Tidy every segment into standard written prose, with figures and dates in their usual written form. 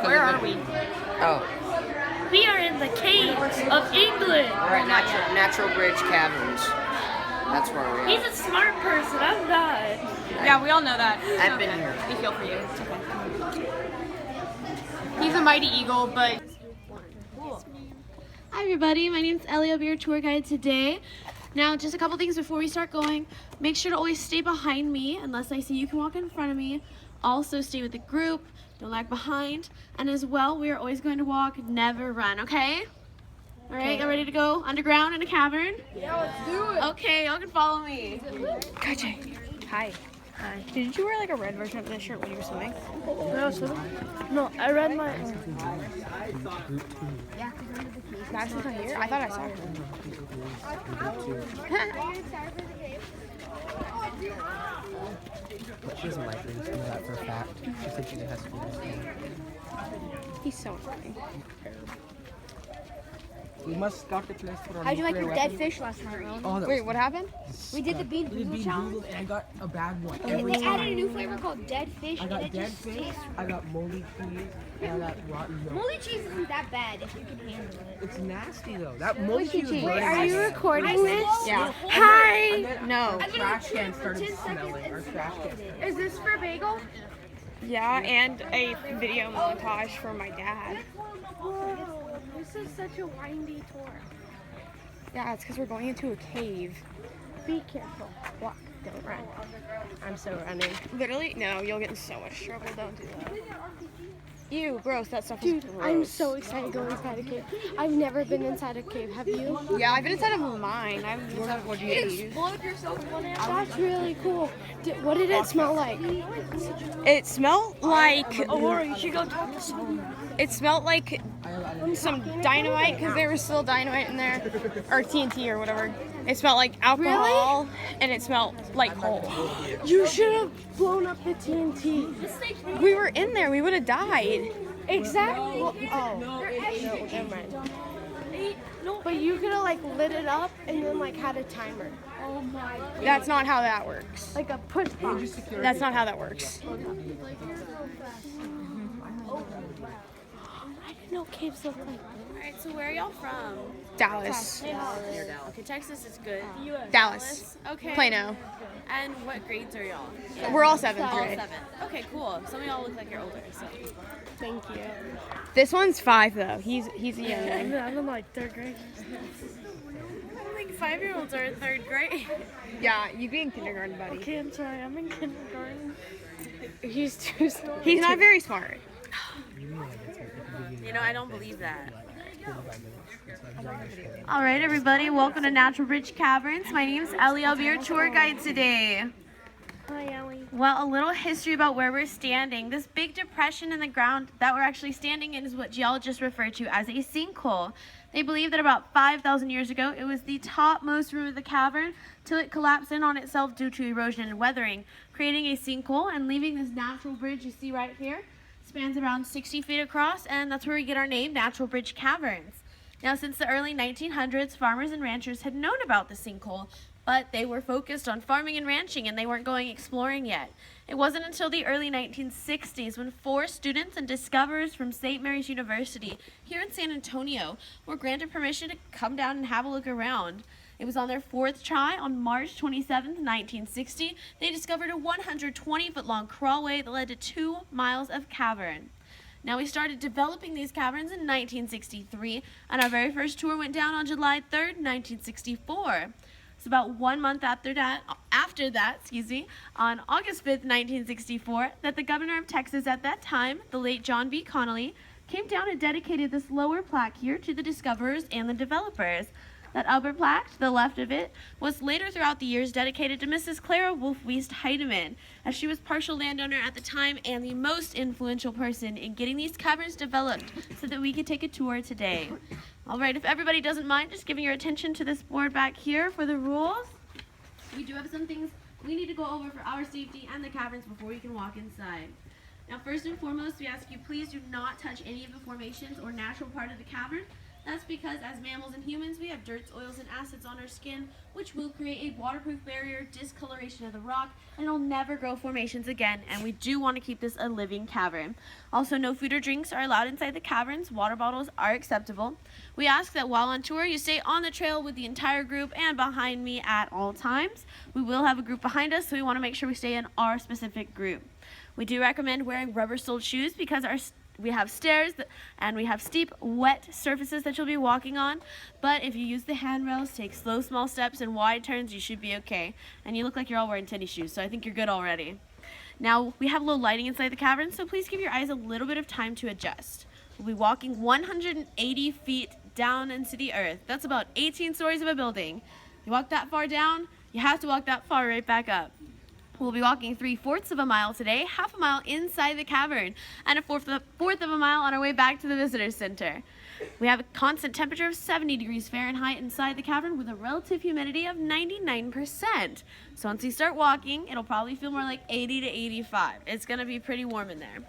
Where are we? Oh, We are in the caves of England. we're at Natural Bridge Caverns. That's where we are. He's a smart person. I'm not. Yeah, we all know that. I've been here. We feel for you. It's okay. He's a mighty eagle, but Hi everybody, my name is Ellie. I'll be your tour guide today. Now, just a couple things before we start going. Make sure to always stay behind me unless I say you can walk in front of me. Also, stay with the group. Don't lag behind. And as well, we are always going to walk, never run, okay? All right, y'all ready to go underground in a cavern? yeah, let's do it. Okay, y'all can follow me. Gotcha. Hi. Hi. Did you wear like a red version of this shirt when you were swimming? No, I read my. Madison's not here? I thought I saw her. But she doesn't like me, just know that for a fact. She said she just has to do this. He's so annoying. We must scout the place for our How'd you like nuclear your dead weapon. fish last time, Ron? Oh, that Wait, was what happened? We did the Bean we did Boozled bean challenge. boozled and I got a bad one They every added a time. new flavor called dead fish. I and got it dead just fish, tastes- I got moldy cheese, and I got rotten milk. Moldy cheese isn't that bad if you can handle it. It's nasty though. That moldy cheese is cheese? very Are you nasty. recording this? Yeah. Hi! And then No. Our trash can started smelling. Our trash can. Is this for bagel? Yeah, and a video montage for my dad. Whoa, this is such a windy tour. Yeah, it's because we're going into a cave. Be careful. Walk, don't run. I'm so running. Literally? No, you'll get in so much trouble. Don't do that. Ew, gross. That stuff Dude, is gross. I'm so excited to go inside a cave. I've never been inside a cave. Have you? Yeah, I've been inside of mine. I've been inside of caves. That's really cool. What did it smell like? It smelled like Aurora, you should go talk to someone. it smelled like some dynamite because there was still dynamite in there, or TNT or whatever. It smelled like alcohol, and it smelled like coal. You should have blown up the TNT. We were in there. We would have died. Exactly. Oh, no, never mind. But you could have like lit it up and then like had a timer. Oh my. That's not how that works. Like a push box. That's not how that works. I didn't know caves looked like that. Alright, so where are y'all from? Dallas. Okay, Texas is good. Dallas. Okay. Plano. And what grades are y'all? We're all seventh All grade. 7. Okay, cool. Some of y'all look like you're older, so. Thank you. This one's 5 though. He's a young one. I'm in like third grade. I think 5-year-olds are in 3rd grade. Yeah, you be in kindergarten, buddy. Okay, I'm sorry. I'm in kindergarten. He's too smart. He's not very smart. You know, I don't believe that. All right, everybody. Welcome to Natural Bridge Caverns. My name's Ellie. I'll be your tour guide today. Hi, Ellie. Well, a little history about where we're standing. This big depression in the ground that we're actually standing in is what geologists refer to as a sinkhole. They believe that about 5,000 years ago, it was the topmost room of the cavern till it collapsed in on itself due to erosion and weathering, creating a sinkhole and leaving this natural bridge you see right here. Spans around 60 feet across, and that's where we get our name, Natural Bridge Caverns. Now, since the early 1900s, farmers and ranchers had known about the sinkhole, but they were focused on farming and ranching, and they weren't going exploring yet. It wasn't until the early 1960s when 4 students and discoverers from St. Mary's University here in San Antonio were granted permission to come down and have a look around. It was on their 4th try on March 27th, 1960. They discovered a 120-foot-long crawlway that led to 2 miles of cavern. Now, we started developing these caverns in 1963, and our very first tour went down on July 3rd, 1964. It's about 1 month after that, on August 5th, 1964, that the governor of Texas at that time, the late John B. Connally, came down and dedicated this lower plaque here to the discoverers and the developers. That upper plaque, to the left of it, was later throughout the years dedicated to Mrs. Clara Wolfe Wiest Heidemann, as she was partial landowner at the time and the most influential person in getting these caverns developed so that we could take a tour today. All right, if everybody doesn't mind just giving your attention to this board back here for the rules. We do have some things we need to go over for our safety and the caverns before we can walk inside. Now, first and foremost, we ask you please do not touch any of the formations or natural part of the cavern. That's because as mammals and humans, we have dirt, oils, and acids on our skin, which will create a waterproof barrier, discoloration of the rock, and it'll never grow formations again, and we do want to keep this a living cavern. Also, no food or drinks are allowed inside the caverns. Water bottles are acceptable. We ask that while on tour, you stay on the trail with the entire group and behind me at all times. We will have a group behind us, so we want to make sure we stay in our specific group. We do recommend wearing rubber-soled shoes because we have stairs and we have steep, wet surfaces that you'll be walking on. But if you use the handrails, take slow, small steps and wide turns, you should be okay. And you look like you're all wearing tennis shoes, so I think you're good already. Now, we have low lighting inside the cavern, so please give your eyes a little bit of time to adjust. We'll be walking 180 feet down into the earth. That's about 18 stories of a building. You walk that far down, you have to walk that far right back up. We'll be walking 3/4 of a mile today, half a mile inside the cavern, and a fourth of a mile on our way back to the visitor center. We have a constant temperature of 70 degrees Fahrenheit inside the cavern with a relative humidity of 99%. So once you start walking, it'll probably feel more like 80 to 85. It's going to be pretty warm in there.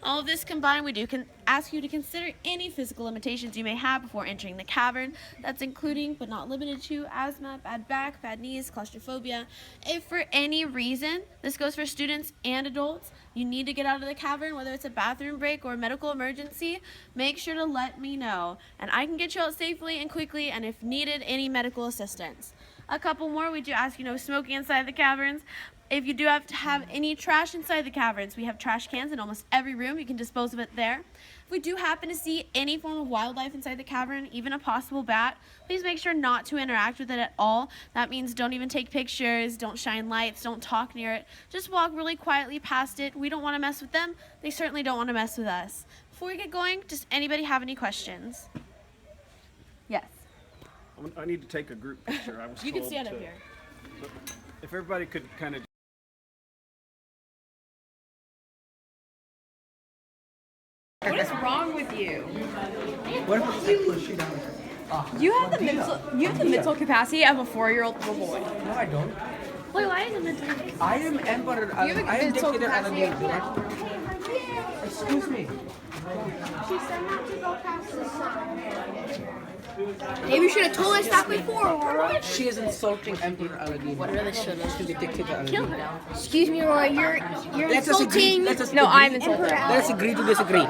All of this combined, we do ask you to consider any physical limitations you may have before entering the cavern. That's including, but not limited to, asthma, bad back, bad knees, claustrophobia. If for any reason, this goes for students and adults, you need to get out of the cavern, whether it's a bathroom break or a medical emergency, make sure to let me know. And I can get you out safely and quickly, and if needed, any medical assistance. A couple more, we do ask you no smoking inside the caverns. If you do have to have any trash inside the caverns, we have trash cans in almost every room. You can dispose of it there. If we do happen to see any form of wildlife inside the cavern, even a possible bat, please make sure not to interact with it at all. That means don't even take pictures, don't shine lights, don't talk near it. Just walk really quietly past it. We don't want to mess with them. They certainly don't want to mess with us. Before we get going, does anybody have any questions? Yes. I need to take a group picture. I was You told can stand to, up here. If everybody could kind of. What is wrong with you? What if I push you down? You have the mental capacity of a 4-year-old little boy. No, I don't. Wait, why is it mental? I am Emperor. You have a I am mental dictator capacity. Excuse me. She said not to go past the sign. Maybe we should have told us that before, Aurora. She is insulting Emperor Aladdin. What really should have? She's a dictator Aladdin. Excuse me, Aurora. You're Let's us agree. insulting. Let's us No, agree. I'm insulted. Let's agree to disagree.